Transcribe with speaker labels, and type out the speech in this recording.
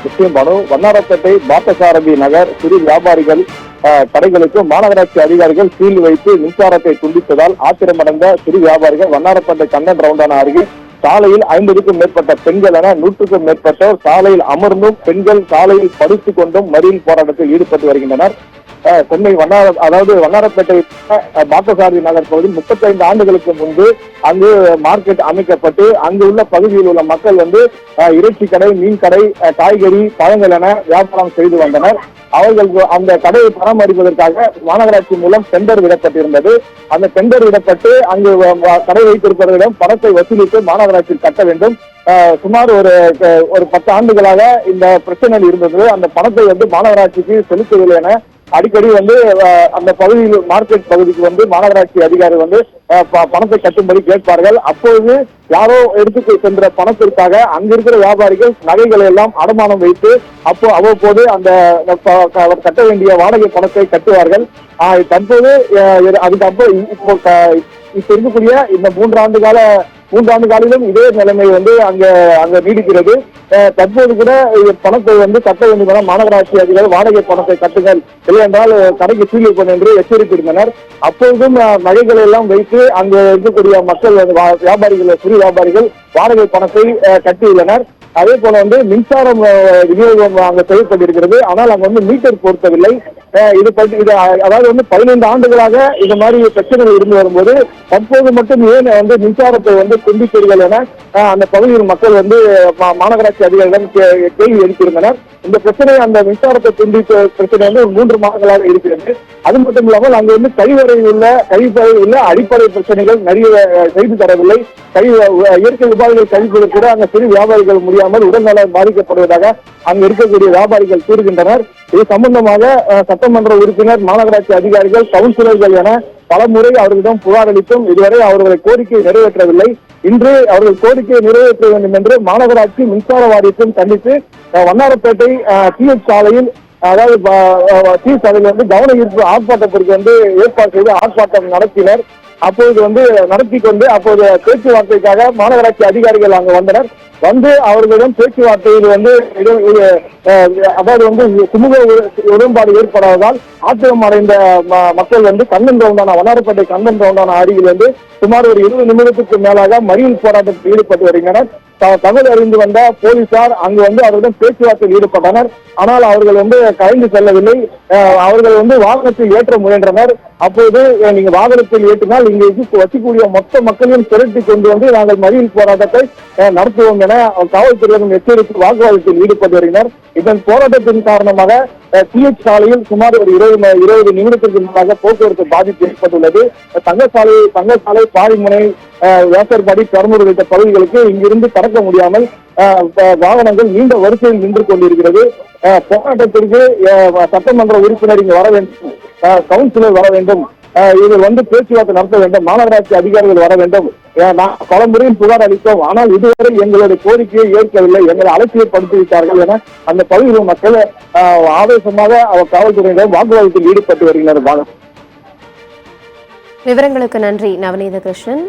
Speaker 1: நிச்சயம் பானு, வண்ணாரப்பேட்டை பார்த்தசாரதி நகர் சிறு வியாபாரிகள் கடைகளுக்கு மாநகராட்சி அதிகாரிகள் சீல் வைத்து மின்சாரத்தை துண்டித்ததால் ஆத்திரமடைந்த சிறு வியாபாரிகள் வண்ணாரப்பேட்டை கண்ணன் ரவுண்டான அருகே சாலையில் 50க்கும் மேற்பட்ட பெண்கள் என 100க்கும் மேற்பட்டோர் சாலையில் அமர்ந்தும் பெண்கள் சாலையில் படுத்துக் கொண்டும் மறியல் போராட்டத்தில் ஈடுபட்டு வருகின்றனர். சென்னை வண்ணாரப்பேட்டை பார்த்தசாரதி நகர் பகுதியில் 35 ஆண்டுகளுக்கு முன்பு அங்கு மார்க்கெட் அமைக்கப்பட்டு அங்கு உள்ள பகுதியில் உள்ள மக்கள் இறைச்சி கடை, மீன் கடை, காய்கறி, பழங்கள் என வியாபாரம் செய்து வந்தனர். அவர்களுக்கு அந்த கடையை பராமரிப்பதற்காக மாநகராட்சி மூலம் டெண்டர் விடப்பட்டிருந்தது. அந்த டெண்டர் விடப்பட்டு அங்கு கடை வைத்திருப்பவர்களிடம் பணத்தை வசூலித்து மாநகராட்சியில் கட்ட வேண்டும். சுமார் ஒரு 10 ஆண்டுகளாக இந்த பிரச்சனை இருந்தது. அந்த பணத்தை மாநகராட்சிக்கு செலுத்தவில்லை என அடிக்கடி அந்த பகுதியில் மார்க்கெட் பகுதிக்கு மாநகராட்சி அதிகாரி பணத்தை கட்டும்படி கேட்பார்கள். அப்போது யாரோ எடுத்து சென்ற பணத்திற்காக அங்கிருக்கிற வியாபாரிகள் நகைகளை எல்லாம் அடமானம் வைத்து அவ்வப்போது அந்த கட்ட வேண்டிய வாடகை பணத்தை கட்டுவார்கள். தற்போது அதுக்கப்புறம் இப்ப இருக்கக்கூடிய இந்த 3 ஆண்டு காலிலும் இதே நிலைமை அங்க நீடிக்கிறது. தற்போது கூட பணத்தை கட்ட வேண்டும் என மாநகராட்சி அதிகாரிகள் வாடகை பணத்தை கட்டுங்கள், இல்லை என்றால் கடைக்கு சீல் வைப்போம் என்று எச்சரித்திருந்தனர். அப்போதும் நகைகளை எல்லாம் வைத்து அங்கு இருக்கக்கூடிய மக்கள் வியாபாரிகள், சிறு வியாபாரிகள் வாடகை பணத்தை கட்டியுள்ளனர். அதே போல மின்சாரம் விநியோகம் அங்க செய்யப்பட்டிருக்கிறது. ஆனால் அங்க மீட்டர் பொருத்தவில்லை. இது அதாவது 15 ஆண்டுகளாக இது மாதிரி பிரச்சனைகள் இருந்து வரும்போது தற்போது மட்டும் ஏன் மின்சாரத்தை துண்டிப்பீர்கள் என அந்த பகுதியில் மக்கள் மாநகராட்சி அதிகாரிகளிடம் கேள்வி எழுப்பியிருந்தனர். இந்த பிரச்சனை, அந்த மின்சாரத்தை துண்டித்த பிரச்சனை 3 மாதங்களாக இருக்கிறது. அது மட்டும் இல்லாமல் அங்கு கழிப்பறையில் உள்ள அடிப்படை பிரச்சனைகள் நிறைய செய்து தரவில்லை. இயற்கை உபாதைகள் கழிப்பது கூட அங்க சிறு வியாபாரிகள் முடியாமல் உடல்நலம் பாதிக்கப்படுவதாக அங்கு இருக்கக்கூடிய வியாபாரிகள் கூறுகின்றனர். இது சம்பந்தமாக சட்டமன்ற உறுப்பினர், மாநகராட்சி அதிகாரிகள், கவுன்சிலர்கள் என பல முறை அவர்களிடம் புகார் அளித்தும் இதுவரை அவர்களை கோரிக்கை நிறைவேற்றவில்லை. இன்று அவர்கள் கோரிக்கையை நிறைவேற்ற வேண்டும் என்று மாநகராட்சி மின்சார வாரியத்தையும் கண்டித்து வண்ணாரப்பேட்டை TH சாலையில் கவன ஈர்ப்பு ஆர்ப்பாட்டத்திற்கு ஏற்பாடு செய்து ஆர்ப்பாட்டம் நடத்தினர். அப்போது நடத்தி கொண்டு அப்போது பேச்சுவார்த்தைக்காக மாநகராட்சி அதிகாரிகள் அங்கு வந்தனர். அவர்களிடம் பேச்சுவார்த்தையில் சுமூக உடன்பாடு ஏற்படாததால் ஆத்திரம் அடைந்த மக்கள் கண்ணன் ரவுண்டான வண்ணாரப்பேட்டை கண்ணன் ரவுண்டான அருகில் சுமார் ஒரு 20 நிமிடத்துக்கு மேலாக மறியல் போராட்டத்தில் ஈடுபட்டு வருகின்றனர். தகவல் அறிந்து வந்த போலீசார் அங்கு அவர்களிடம் பேச்சுவார்த்தையில் ஈடுபட்டனர். ஆனால் அவர்கள் கலைந்து செல்லவில்லை. அவர்கள் வாகனத்தில் ஏற்ற முயன்றனர். அப்போது நீங்க வாகனத்தில் ஏற்றினால் இங்கு வசிக்கூடிய மொத்த மக்களையும் திரட்டி கொண்டு நாங்கள் மறியல் போராட்டத்தை நடத்துவோம் என காவல்துறையிடம் எச்சரித்து வாக்குவாதத்தில் ஈடுபட்டு வருகின்றனர். இதன் போராட்டத்தின் காரணமாக TH சாலையில் சுமார் ஒரு 20 நிமிடத்திற்கு முன்பாக போக்குவரத்து பாதிப்பு ஏற்பட்டுள்ளது. தங்கசாலை, பாரிமுனை, வேசர்பாடி, பெரம்பூர் உள்ளிட்ட பகுதிகளுக்கு இங்கிருந்து கடக்க முடியாமல் வாகனங்கள் நீண்ட வரிசையில் நின்று கொண்டிருக்கிறது. போராட்டத்திற்கு சட்டமன்ற உறுப்பினர் இங்கு வர வேண்டும், கவுன்சிலர் வர வேண்டும், இவர் பேச்சுவார்த்தை நடத்த வேண்டும், மாநகராட்சி அதிகாரிகள் வர வேண்டும். நான் பல முறையில் புகார் அளித்தோம். ஆனால் இதுவரை எங்களுடைய கோரிக்கையை ஏற்கவில்லை, எங்களை அலட்சியப்படுத்திவிட்டார்கள் என அந்த பகுதியில் மக்கள் ஆவேசமாக காவல்துறையினர் வாக்குவாதத்தில் ஈடுபட்டு வருகின்றனர்.
Speaker 2: விவரங்களுக்கு நன்றி நவநீத கிருஷ்ணன்.